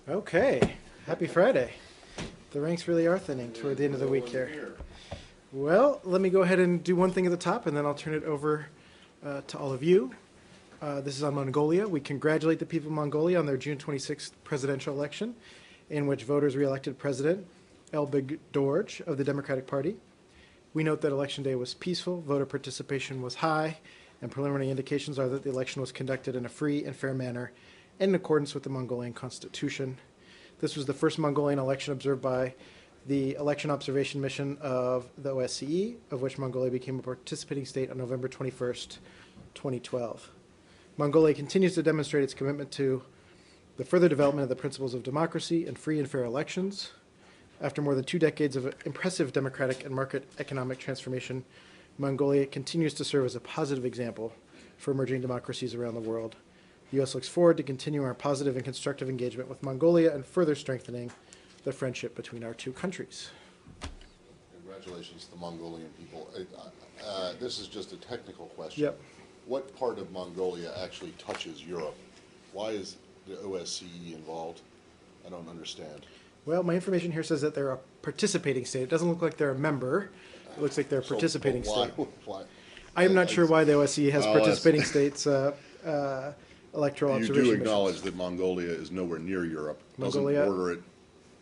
Okay, happy Friday. The ranks really are thinning toward the end of the week here. Well, let me go ahead and do one thing at the top, and then I'll turn it over to all of you. This is on Mongolia. We congratulate the people of Mongolia on their June 26th presidential election, in which voters reelected President Elbeg Dorj of the Democratic Party. We note that Election Day was peaceful, voter participation was high, and preliminary indications are that the election was conducted in a free and fair manner and in accordance with the Mongolian constitution. This was the first Mongolian election observed by the Election Observation Mission of the OSCE, of which Mongolia became a participating state on November 21st, 2012. Mongolia continues to demonstrate its commitment to the further development of the principles of democracy and free and fair elections. After more than 2 decades of impressive democratic and market economic transformation, Mongolia continues to serve as a positive example for emerging democracies around the world. The U.S. looks forward to continuing our positive and constructive engagement with Mongolia and further strengthening the friendship between our two countries. Congratulations to the Mongolian people. This is just a technical question. Yep. What part of Mongolia actually touches Europe? Why is the OSCE involved? I don't understand. Well, my information here says that they're a participating state. It doesn't look like they're a member. It looks like they're a participating state. Why? I am not sure why the OSCE has participating states electoral You observation do missions. acknowledge that Mongolia is nowhere near Europe. Mongolia- Doesn't border it.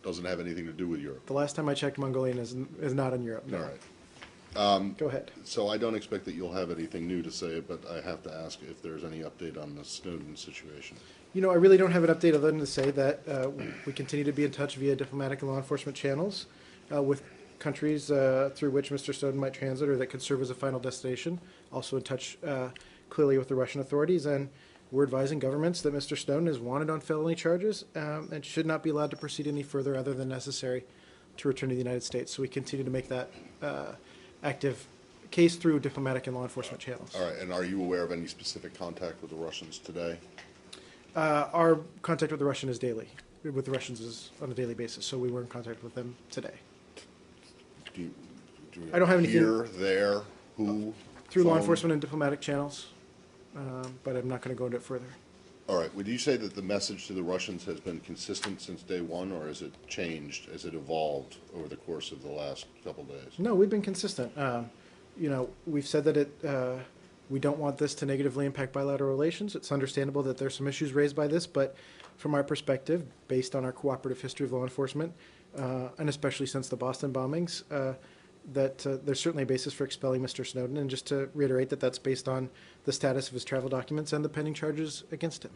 Doesn't have anything to do with Europe. The last time I checked, Mongolian is not in Europe. No. All right. Go ahead. So I don't expect that you'll have anything new to say, but I have to ask if there's any update on the Snowden situation. You know, I really don't have an update other than to say that we continue to be in touch via diplomatic and law enforcement channels with countries through which Mr. Snowden might transit or that could serve as a final destination. Also in touch clearly with the Russian authorities, and we're advising governments that Mr. Snowden is wanted on felony charges and should not be allowed to proceed any further other than necessary to return to the United States. So we continue to make that active case through diplomatic and law enforcement channels. All right. And are you aware of any specific contact with the Russians today? Our contact with the Russian is daily. With the Russians is on a daily basis, so we were in contact with them today. Do you I don't have anything- here, there, who? Through law phone? enforcement and diplomatic channels, but I'm not going to go into it further. All right. Would you say that the message to the Russians has been consistent since day one, or has it changed, has it evolved over the course of the last couple of days? No, we've been consistent. You know, we've said that we don't want this to negatively impact bilateral relations. It's understandable that there's some issues raised by this, but from our perspective, based on our cooperative history of law enforcement, and especially since the Boston bombings, that there's certainly a basis for expelling Mr. Snowden. And just to reiterate that that's based on the status of his travel documents and the pending charges against him.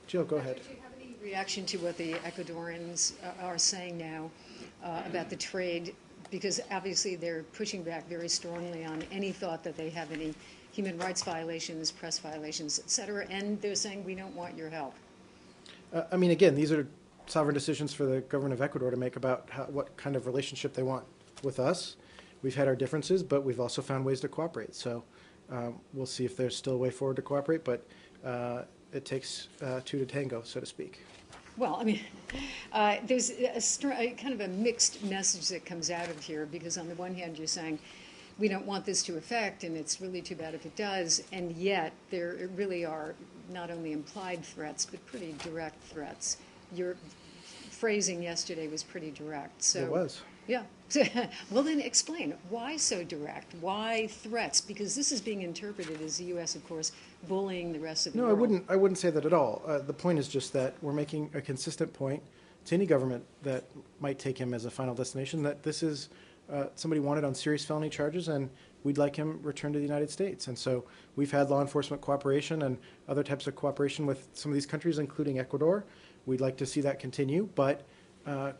Jill, go ahead. Do you have any reaction to what the Ecuadorians are saying now about the trade? Because obviously they're pushing back very strongly on any thought that they have any human rights violations, press violations, et cetera, and they're saying we don't want your help. I mean, again, these are sovereign decisions for the government of Ecuador to make about what kind of relationship they want with us. We've had our differences, but we've also found ways to cooperate. So we'll see if there's still a way forward to cooperate, but it takes two to tango, so to speak. Well, I mean, there's a kind of a mixed message that comes out of here, because on the one hand you're saying we don't want this to affect, and it's really too bad if it does, and yet there really are not only implied threats, but pretty direct threats. Your phrasing yesterday was pretty direct. So, It was. Yeah. Well, then explain. Why so direct? Why threats? Because this is being interpreted as the U.S., of course, bullying the rest of the No, world. I wouldn't say that at all. The point is just that we're making a consistent point to any government that might take him as a final destination that this is somebody wanted on serious felony charges, and we'd like him returned to the United States. And so we've had law enforcement cooperation and other types of cooperation with some of these countries, including Ecuador. We'd like to see that continue, but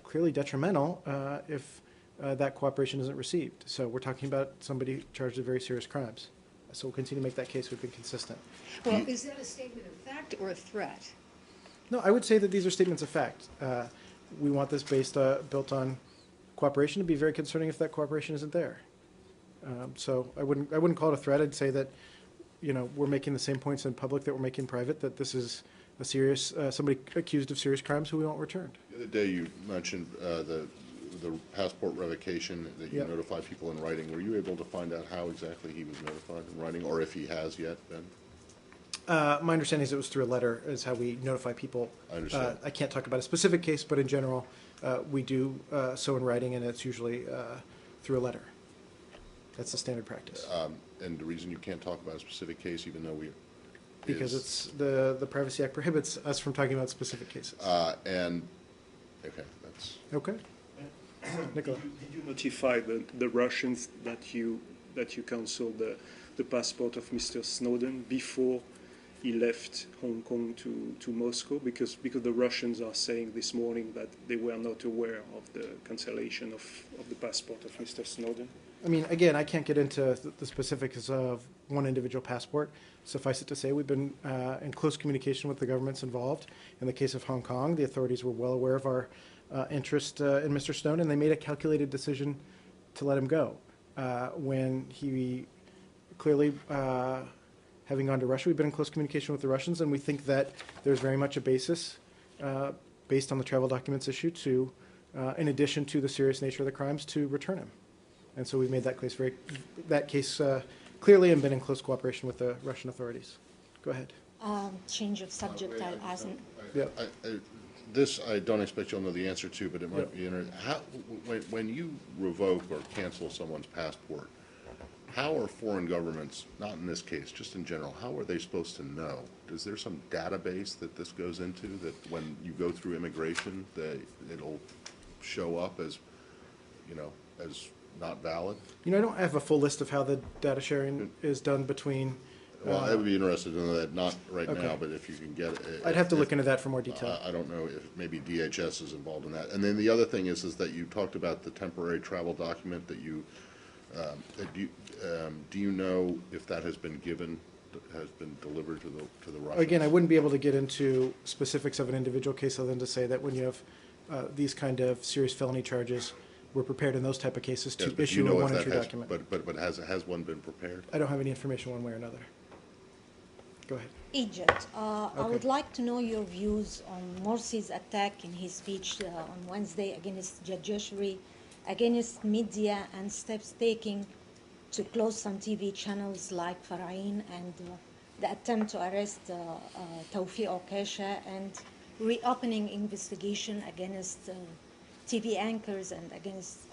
clearly detrimental if that cooperation isn't received. So we're talking about somebody charged with very serious crimes. So we'll continue to make that case. We've been consistent. Well, is that a statement of fact or a threat? No, I would say that these are statements of fact. We want this built on cooperation. It'd be very concerning if that cooperation isn't there. So I wouldn't call it a threat. I'd say that, you know, we're making the same points in public that we're making in private, that this is a serious, somebody accused of serious crimes who we want returned. The other day you mentioned the passport revocation, that you Yep. notify people in writing. Were you able to find out how exactly he was notified in writing, or if he has yet been? My understanding is it was through a letter is how we notify people. I understand. I can't talk about a specific case, but in general, we do so in writing, and it's usually through a letter. That's the standard practice. And the reason you can't talk about a specific case, even though Because is- it's the Privacy Act prohibits us from talking about specific cases. okay, that's, Okay. Nicola. Did you notify the Russians that you canceled the passport of Mr. Snowden before he left Hong Kong to Moscow? Because the Russians are saying this morning that they were not aware of the cancellation of the passport of Mr. Snowden. I mean, again, I can't get into the specifics of one individual passport. Suffice it to say, we've been in close communication with the governments involved. In the case of Hong Kong, the authorities were well aware of our interest in Mr. Snowden, and they made a calculated decision to let him go. When he clearly, having gone to Russia, we've been in close communication with the Russians, and we think that there's very much a basis, based on the travel documents issued, to, in addition to the serious nature of the crimes, to return him. And so we've made that case clearly and been in close cooperation with the Russian authorities. Go ahead. Change of subject, I'll ask. Yep. this I don't expect you'll know the answer to, but it might be interesting. When you revoke or cancel someone's passport, how are foreign governments, not in this case, just in general, how are they supposed to know? Is there some database that this goes into that when you go through immigration, that it'll show up as, as not valid? I don't have a full list of how the data sharing is done between. Well, I would be interested in that, not right Okay. now, but if you can get it. I'd have to look into that for more detail. I don't know if maybe DHS is involved in that. And then the other thing is that you talked about the temporary travel document that you, do you know if that has been delivered to the Russians? Again, I wouldn't be able to get into specifics of an individual case other than to say that when you have these kind of serious felony charges, we're prepared in those type of cases Yes, to but do you issue a know if one that entry has- document. But has one been prepared? I don't have any information one way or another. Go ahead. Egypt. I Okay. would like to know your views on Morsi's attack in his speech on Wednesday against judiciary, against media, and steps taken to close some TV channels like Farain, and the attempt to arrest Tawfiq Okasha, and reopening investigation against TV anchors and against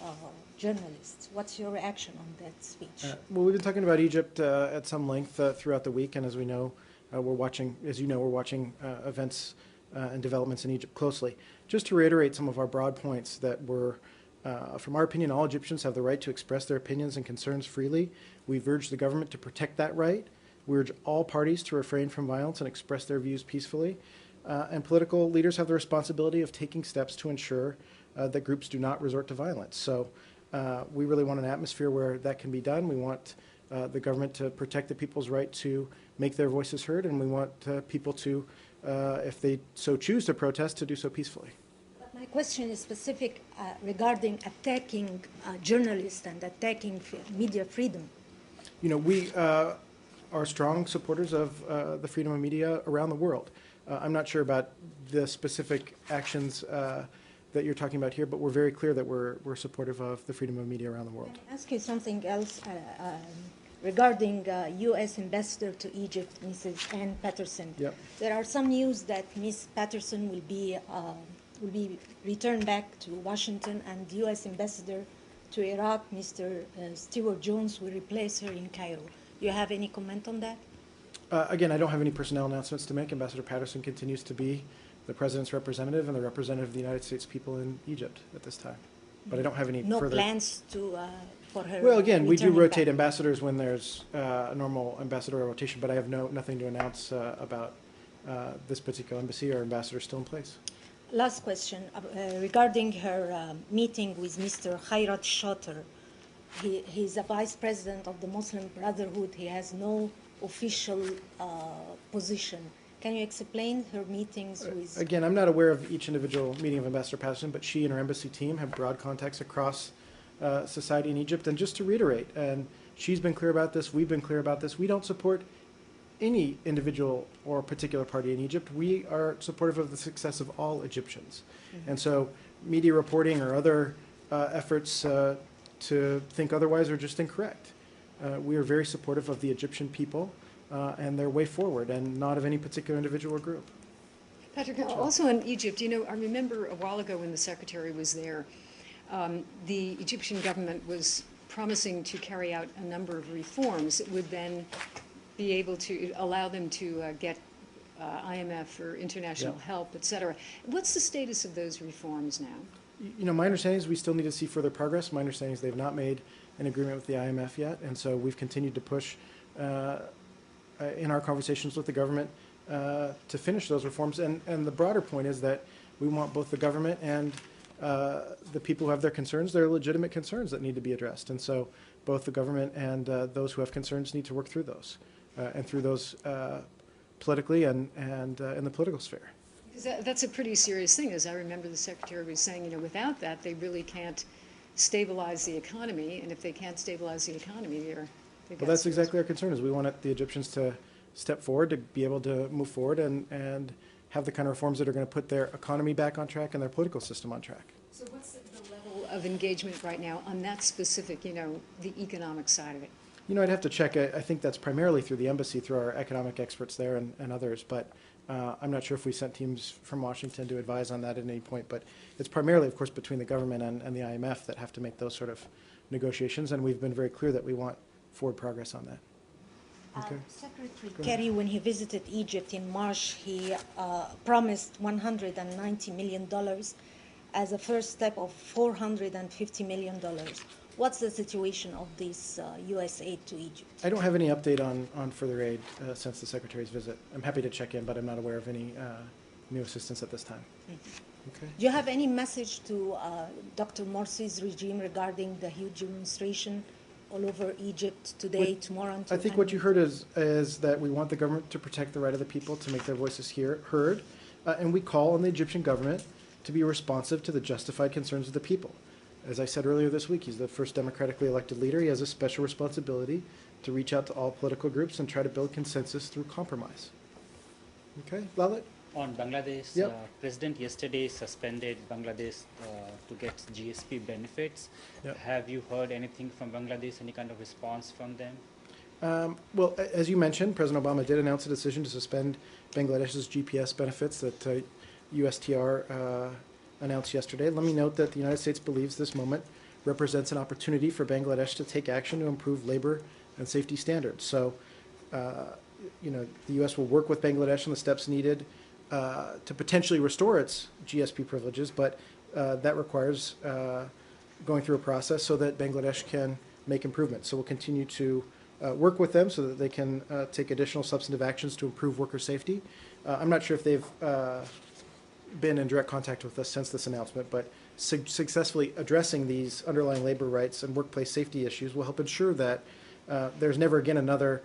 journalists. What's your reaction on that speech? Well, we've been talking about Egypt at some length throughout the week, and as we know, we're watching events and developments in Egypt closely. Just to reiterate some of our broad points that were, from our opinion, all Egyptians have the right to express their opinions and concerns freely. We've urged the government to protect that right. We urge all parties to refrain from violence and express their views peacefully. And political leaders have the responsibility of taking steps to ensure that groups do not resort to violence. So we really want an atmosphere where that can be done. We want the government to protect the people's right to make their voices heard, and we want people to, if they so choose to protest, to do so peacefully. But my question is specific regarding attacking journalists and attacking media freedom. We are strong supporters of the freedom of media around the world. I'm not sure about the specific actions that you're talking about here, but we're very clear that we're supportive of the freedom of media around the world. Can I ask you something else regarding U.S. Ambassador to Egypt, Mrs. Ann Patterson? Yep. There are some news that Ms. Patterson will be returned back to Washington, and U.S. Ambassador to Iraq, Mr. Stewart Jones, will replace her in Cairo. Do you have any comment on that? Again, I don't have any personnel announcements to make. Ambassador Patterson continues to be the President's representative and the representative of the United States people in Egypt at this time. But I don't have any No further... plans to for her. Well, again, we do returning rotate back? ambassadors when there's a normal ambassador rotation, but I have nothing to announce about this particular embassy or ambassador still in place. Last question regarding her meeting with Mr. Khairat Shater. He's a vice president of the Muslim Brotherhood. He has no official position. Can you explain her meetings with... Again, I'm not aware of each individual meeting of Ambassador Patterson, but she and her embassy team have broad contacts across society in Egypt. And just to reiterate, and she's been clear about this, we've been clear about this, we don't support any individual or particular party in Egypt. We are supportive of the success of all Egyptians. Mm-hmm. And so media reporting or other efforts to think otherwise are just incorrect. We are very supportive of the Egyptian people and their way forward, and not of any particular individual or group. Patrick, also in Egypt, I remember a while ago when the secretary was there, the Egyptian government was promising to carry out a number of reforms that would then be able to allow them to get IMF or international help, et cetera. What's the status of those reforms now? My understanding is we still need to see further progress. My understanding is they've not made an agreement with the IMF yet, and so we've continued to push in our conversations with the government to finish those reforms. And the broader point is that we want both the government and the people who have their concerns. They're legitimate concerns that need to be addressed. And so both the government and those who have concerns need to work through those, and through those politically and in the political sphere. That's a pretty serious thing, as I remember the secretary was saying, without that, they really can't stabilize the economy, and if they can't stabilize the economy, Well, that's exactly our concern, is we want the Egyptians to step forward, to be able to move forward and have the kind of reforms that are going to put their economy back on track and their political system on track. So what's the level of engagement right now on that specific, the economic side of it? I'd have to check. I think that's primarily through the embassy, through our economic experts there and others, but I'm not sure if we sent teams from Washington to advise on that at any point, but it's primarily, of course, between the government and the IMF that have to make those sort of negotiations, and we've been very clear that we want forward progress on that. Okay. Secretary Kerry, when he visited Egypt in March, he promised $190 million as a first step of $450 million. What's the situation of this U.S. aid to Egypt? I don't have any update on further aid since the Secretary's visit. I'm happy to check in, but I'm not aware of any new assistance at this time. Okay. Do you have any message to Dr. Morsi's regime regarding the huge demonstration all over Egypt today, tomorrow, and I think what you heard is that we want the government to protect the right of the people to make their voices heard, and we call on the Egyptian government to be responsive to the justified concerns of the people. As I said earlier this week, he's the first democratically elected leader. He has a special responsibility to reach out to all political groups and try to build consensus through compromise. Okay, Lalit? On Bangladesh, Yep. President yesterday suspended Bangladesh to get GSP benefits. Yep. Have you heard anything from Bangladesh, any kind of response from them? Well, as you mentioned, President Obama did announce a decision to suspend Bangladesh's GPS benefits that USTR announced yesterday. Let me note that the United States believes this moment represents an opportunity for Bangladesh to take action to improve labor and safety standards. So, the U.S. will work with Bangladesh on the steps needed to potentially restore its GSP privileges, but that requires going through a process so that Bangladesh can make improvements. So we'll continue to work with them so that they can take additional substantive actions to improve worker safety. I'm not sure if they've been in direct contact with us since this announcement, but successfully addressing these underlying labor rights and workplace safety issues will help ensure that there's never again another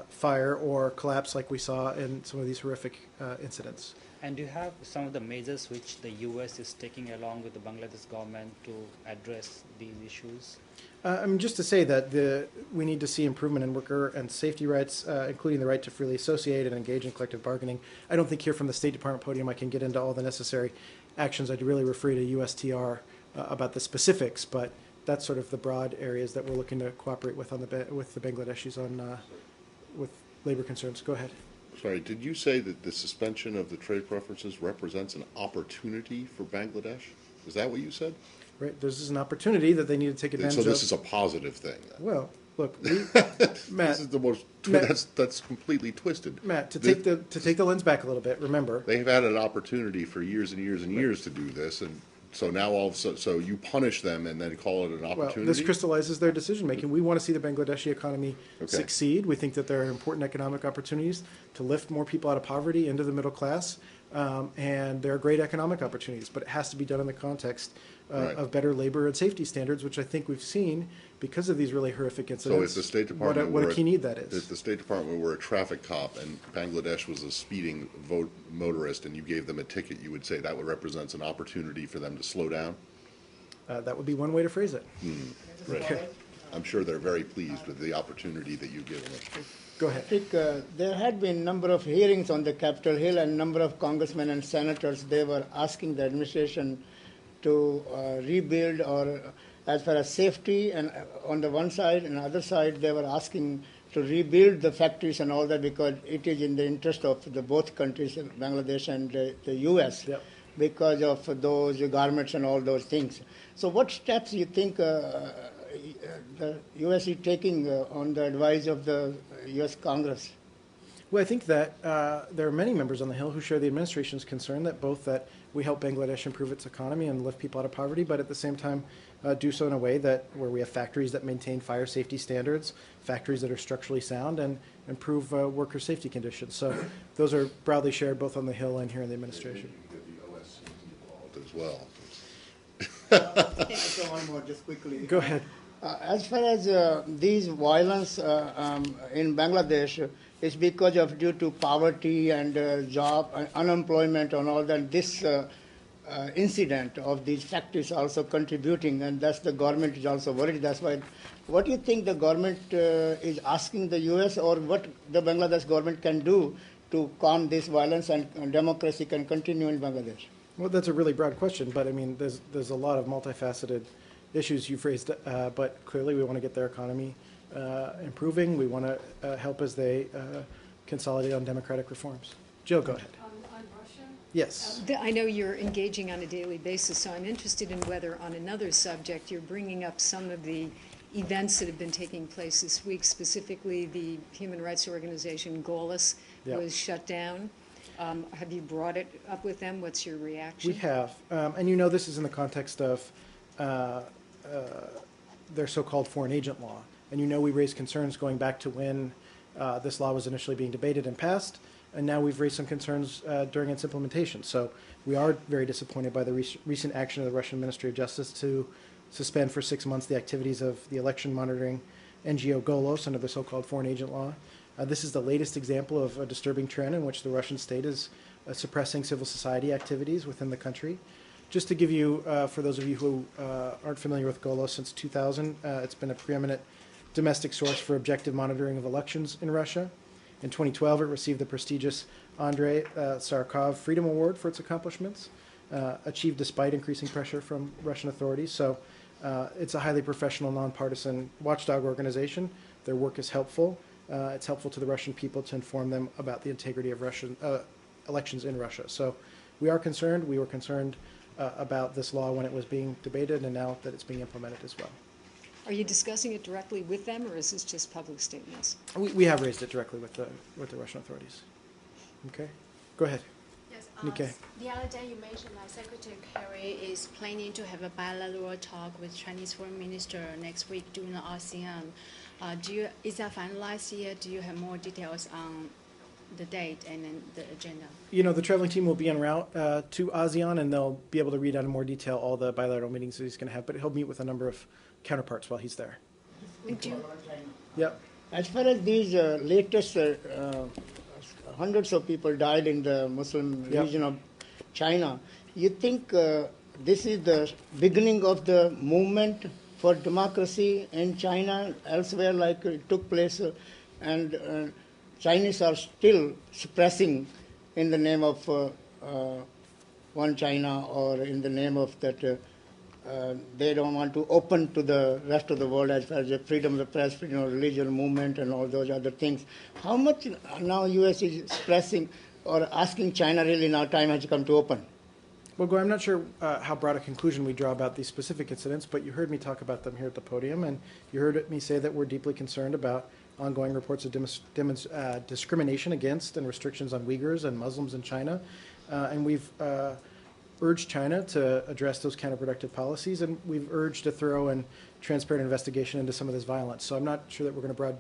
fire or collapse like we saw in some of these horrific incidents. And do you have some of the measures which the U.S. is taking along with the Bangladesh government to address these issues? Just to say that we need to see improvement in worker and safety rights, including the right to freely associate and engage in collective bargaining. I don't think here from the State Department podium I can get into all the necessary actions. I'd really refer you to USTR about the specifics, but that's sort of the broad areas that we're looking to cooperate with with the Bangladeshis on with labor concerns. Go ahead. Sorry, did you say that the suspension of the trade preferences represents an opportunity for Bangladesh? Is that what you said? Right, this is an opportunity that they need to take advantage So of. this is a positive thing, then? Well, look, Matt. This is the most, Matt, that's completely twisted. Matt, to take the lens back a little bit, remember. They've had an opportunity for years and years and years to do this, and so now all of a sudden, so you punish them and then call it an Well, opportunity? this crystallizes their decision making. We want to see the Bangladeshi economy succeed. We think that there are important economic opportunities to lift more people out of poverty into the middle class, and there are great economic opportunities, but it has to be done in the context of better labor and safety standards, which I think we've seen because of these really horrific incidents. So if the State Department what a key need that is. If the State Department were a traffic cop and Bangladesh was a speeding motorist and you gave them a ticket, you would say that represents an opportunity for them to slow down? That would be one way to phrase it. Right. I'm sure they're very pleased with the opportunity that you give them. Go ahead. I think there had been a number of hearings on the Capitol Hill, and a number of congressmen and senators, they were asking the administration to rebuild or as far as safety, and on the one side and the other side they were asking to rebuild the factories and all that, because it is in the interest of the both countries, Bangladesh and the U.S., Yep. because of those garments and all those things. So what steps you think the U.S. is taking on the advice of the U.S. Congress? Well, I think that there are many members on the Hill who share the administration's concern that both that we help Bangladesh improve its economy and lift people out of poverty, but at the same time do so in a way that where we have factories that maintain fire safety standards, factories that are structurally sound, and improve worker safety conditions. So those are broadly shared both on the Hill and here in the administration. Get the OSCE involved as well. So one more, just quickly. Go ahead. As far as these violence in Bangladesh is because of due to poverty and job unemployment and all that. This incident of these factories also contributing, and that's the government is also worried. That's why. What do you think the government is asking the U.S. or what the Bangladesh government can do to calm this violence and democracy can continue in Bangladesh? Well, that's a really broad question, but I mean, there's a lot of multifaceted issues you've raised, but clearly we want to get their economy improving. We want to help as they consolidate on democratic reforms. Jill, go ahead. On Russia? Yes. I know you're engaging on a daily basis, so I'm interested in whether on another subject you're bringing up some of the events that have been taking place this week, specifically the human rights organization Golos Yep. was shut down. Have you brought it up with them? What's your reaction? We have. And you know this is in the context of their so-called foreign agent law. And you know we raised concerns going back to when this law was initially being debated and passed, and now we've raised some concerns during its implementation. So we are very disappointed by the recent action of the Russian Ministry of Justice to suspend for 6 months the activities of the election monitoring NGO Golos under the so-called foreign agent law. This is the latest example of a disturbing trend in which the Russian state is suppressing civil society activities within the country. Just to give you, for those of you who aren't familiar with Golos, since 2000, it's been a preeminent domestic source for objective monitoring of elections in Russia. In 2012, it received the prestigious Andrei Sarkov Freedom Award for its accomplishments, achieved despite increasing pressure from Russian authorities. So it's a highly professional, nonpartisan watchdog organization. Their work is helpful. It's helpful to the Russian people to inform them about the integrity of Russian elections in Russia. So we are concerned. We were concerned about this law when it was being debated, and now that it's being implemented as well. Are you discussing it directly with them, or is this just public statements? We have raised it directly with the Russian authorities. Okay, go ahead. Yes, Nikkei. the other day you mentioned that Secretary Kerry is planning to have a bilateral talk with Chinese Foreign Minister next week during the ASEAN. Is that finalized yet? Do you have more details on the date and then the agenda? You know, the traveling team will be en route to ASEAN, and they'll be able to read out in more detail all the bilateral meetings that he's going to have, but he'll meet with a number of counterparts while he's there. Yep. As far as these latest hundreds of people died in the Muslim Yep. region of China, you think this is the beginning of the movement for democracy in China, elsewhere like it took place, and Chinese are still suppressing in the name of one China, or in the name of that they don't want to open to the rest of the world as far as the freedom of the press, freedom of religion movement, and all those other things. How much now U.S. is stressing or asking China really now time has come to open? Well, Goy, I'm not sure how broad a conclusion we draw about these specific incidents, but you heard me talk about them here at the podium, and you heard me say that we're deeply concerned about ongoing reports of discrimination against and restrictions on Uyghurs and Muslims in China, and we've urged China to address those counterproductive policies, and we've urged a thorough and transparent investigation into some of this violence. So I'm not sure that we're going to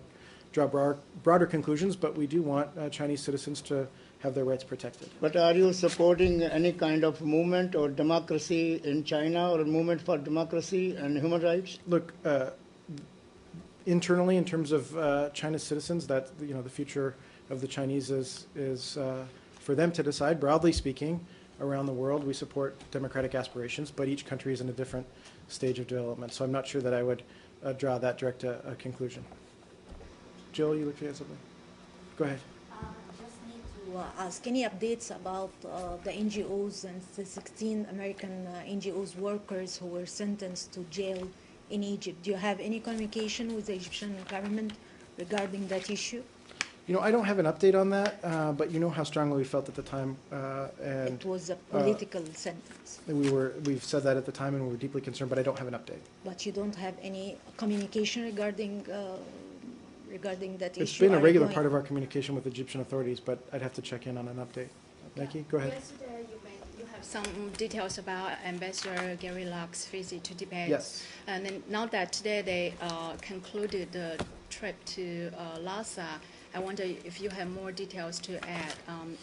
draw broader conclusions, but we do want Chinese citizens to have their rights protected. But are you supporting any kind of movement or democracy in China, or a movement for democracy and human rights? Look, internally, in terms of China's citizens, that the future of the Chinese is for them to decide. Broadly speaking, around the world, we support democratic aspirations, but each country is in a different stage of development. So I'm not sure that I would draw that direct a conclusion. Jill, you look at something? Go ahead. Just need to ask any updates about the NGOs and the 16 American NGOs workers who were sentenced to jail in Egypt. Do you have any communication with the Egyptian government regarding that issue? You know, I don't have an update on that, but you know how strongly we felt at the time, and It was a political sentence, we've said that at the time, and we were deeply concerned. But I don't have an update. but you don't have any communication regarding that issue? It's been a Are you regular going- part of our communication with Egyptian authorities, but I'd have to check in on an update. Nike, go ahead. Yesterday, you have some details about Ambassador Gary Luck's visit to Tibet. Yes. And then now that today they concluded the trip to Lhasa, I wonder if you have more details to add,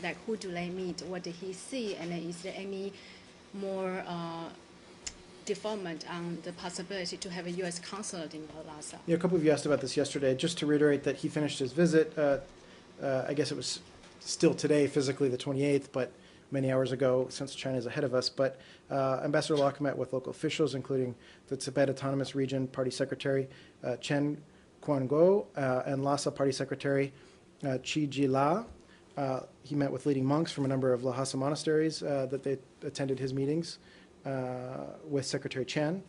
like who do they meet, what did he see, and then is there any more development on the possibility to have a U.S. consulate in Lhasa? Yeah, a couple of you asked about this yesterday. Just to reiterate that he finished his visit, I guess it was still today, physically the 28th, but many hours ago, since China is ahead of us. But Ambassador Locke met with local officials, including the Tibet Autonomous Region Party Secretary Chen Quanguo and Lhasa Party Secretary Chi Ji-la. He met with leading monks from a number of Lhasa monasteries that they attended his meetings with Secretary Chen.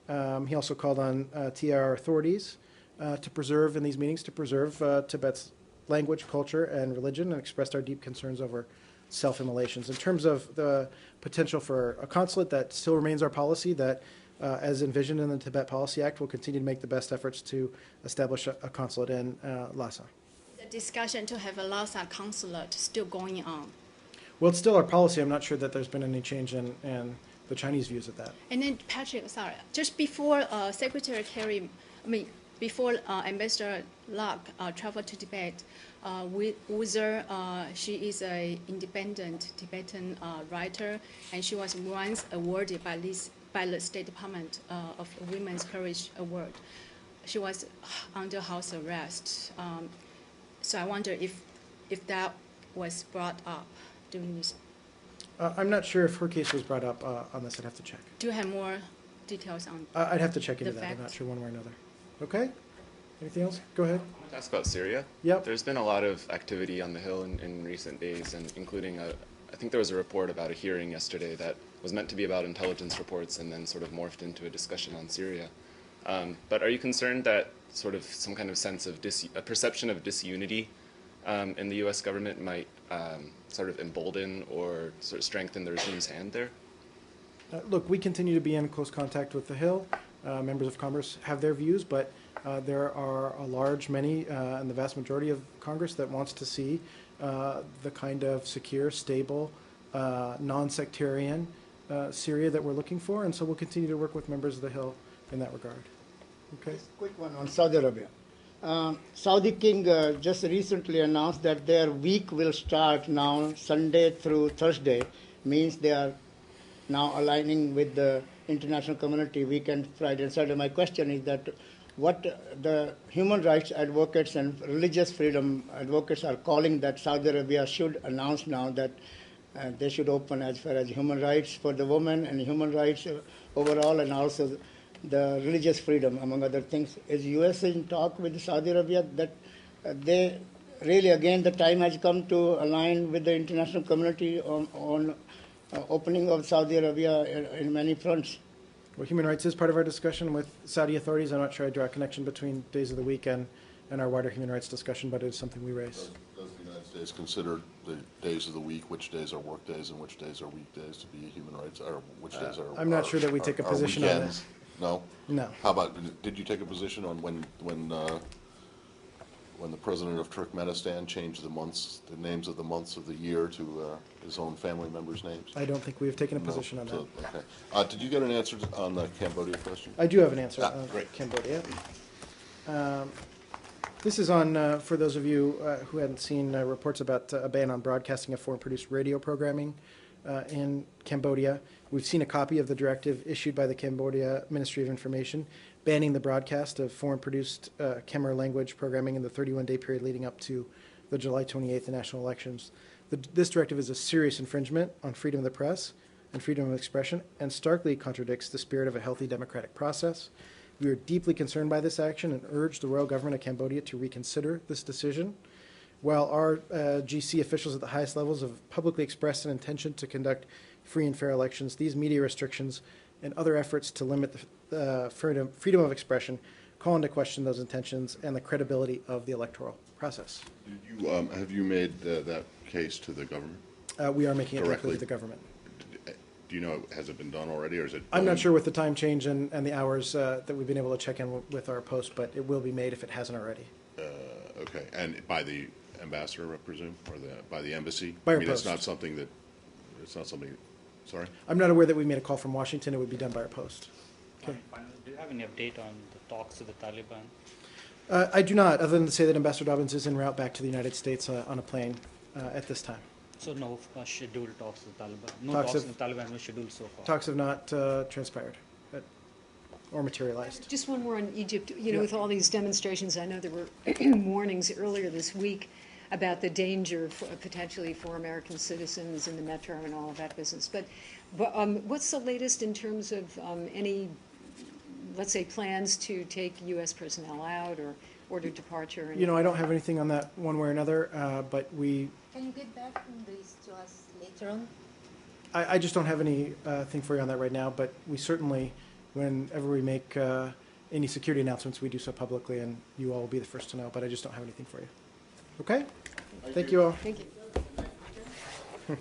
He also called on TR authorities to preserve, in these meetings, to preserve Tibet's language, culture, and religion, and expressed our deep concerns over self-immolations. In terms of the potential for a consulate, that still remains our policy, that as envisioned in the Tibet Policy Act, we'll continue to make the best efforts to establish a consulate in Lhasa. The discussion to have a Lhasa consulate still going on. Well, it's still our policy. I'm not sure that there's been any change in the Chinese views of that. And then, Patrick, sorry, just before Secretary Kerry, before Ambassador Locke traveled to Tibet, Uzer, she is an independent Tibetan writer, and she was once awarded by the State Department of Women's Courage Award. She was under house arrest. So I wonder if that was brought up during this. I'm not sure if her case was brought up on this. I'd have to check. Do you have more details on? I'd have to check into The that. I'm not facts. sure one way or another. Okay? Anything else? Go ahead. I want to ask about Syria. Yep. There's been a lot of activity on the Hill in recent days, and including I think there was a report about a hearing yesterday that was meant to be about intelligence reports and then sort of morphed into a discussion on Syria. But are you concerned that sort of some kind of sense of a perception of disunity in the U.S. government might sort of embolden or sort of strengthen the regime's hand there? Look, we continue to be in close contact with the Hill. Members of Congress have their views, but there are many, and the vast majority of Congress that wants to see the kind of secure, stable, non-sectarian Syria that we're looking for, and so we'll continue to work with members of the Hill in that regard. Okay. Just a quick one on Saudi Arabia. Saudi King just recently announced that their week will start now Sunday through Thursday, means they are now aligning with the international community weekend, Friday and Saturday. My question is that what the human rights advocates and religious freedom advocates are calling that Saudi Arabia should announce now that they should open as far as human rights for the women and human rights overall, and also the religious freedom, among other things. Is U.S. in talk with Saudi Arabia that they really, again, the time has come to align with the international community on opening of Saudi Arabia in many fronts? Well, human rights is part of our discussion with Saudi authorities. I'm not sure I draw a connection between days of the week and our wider human rights discussion, but it is something we raise. Does the United States consider the days of the week, which days are work days and which days are weekdays, to be human rights, or which days are? I'm not sure that we take a position on weekends? No. No. How about, did you take a position on when the president of Turkmenistan changed the names of the months of the year to his own family members' names? I don't think we have taken a No. position on that. So, okay. Did you get an answer on the Cambodia question? I do have an answer on Great. Cambodia. This is on, for those of you who hadn't seen reports about a ban on broadcasting of foreign-produced radio programming in Cambodia. We've seen a copy of the directive issued by the Cambodia Ministry of Information banning the broadcast of foreign-produced Khmer language programming in the 31-day period leading up to the July 28th national elections. This directive is a serious infringement on freedom of the press and freedom of expression and starkly contradicts the spirit of a healthy democratic process. We are deeply concerned by this action and urge the royal government of Cambodia to reconsider this decision. While our GC officials at the highest levels have publicly expressed an intention to conduct free and fair elections, these media restrictions and other efforts to limit the freedom of expression call into question those intentions and the credibility of the electoral process. Did you, have you made that case to the government? We are making it directly Directly? to the government. Do you know, has it been done already, or is it? I'm not going- sure with the time change and the hours that we've been able to check in with our post, but it will be made if it hasn't already. Okay, and by the ambassador, I presume, or by the embassy? By I our mean, it's post. not something that, it's not something, sorry? I'm not aware that we made a call from Washington. It would be done by our post. Finally, do you have any update on the talks with the Taliban? I do not, other than to say that Ambassador Dobbins is en route back to the United States on a plane at this time. So no scheduled talks with the Taliban. No Talks talks of- with the Taliban were scheduled so far. Talks have not transpired or materialized. Just one more on Egypt. You know, Yeah. with all these demonstrations, I know there were warnings earlier this week about the danger potentially for American citizens in the metro and all of that business. But what's the latest in terms of any, let's say, plans to take U.S. personnel out or order departure? You know, I don't have anything on that one way or another, but Can you get back from this to us later on? I just don't have any thing for you on that right now, but we certainly, whenever we make any security announcements, we do so publicly, and you all will be the first to know, but I just don't have anything for you. Okay? Thank you all. Thank you.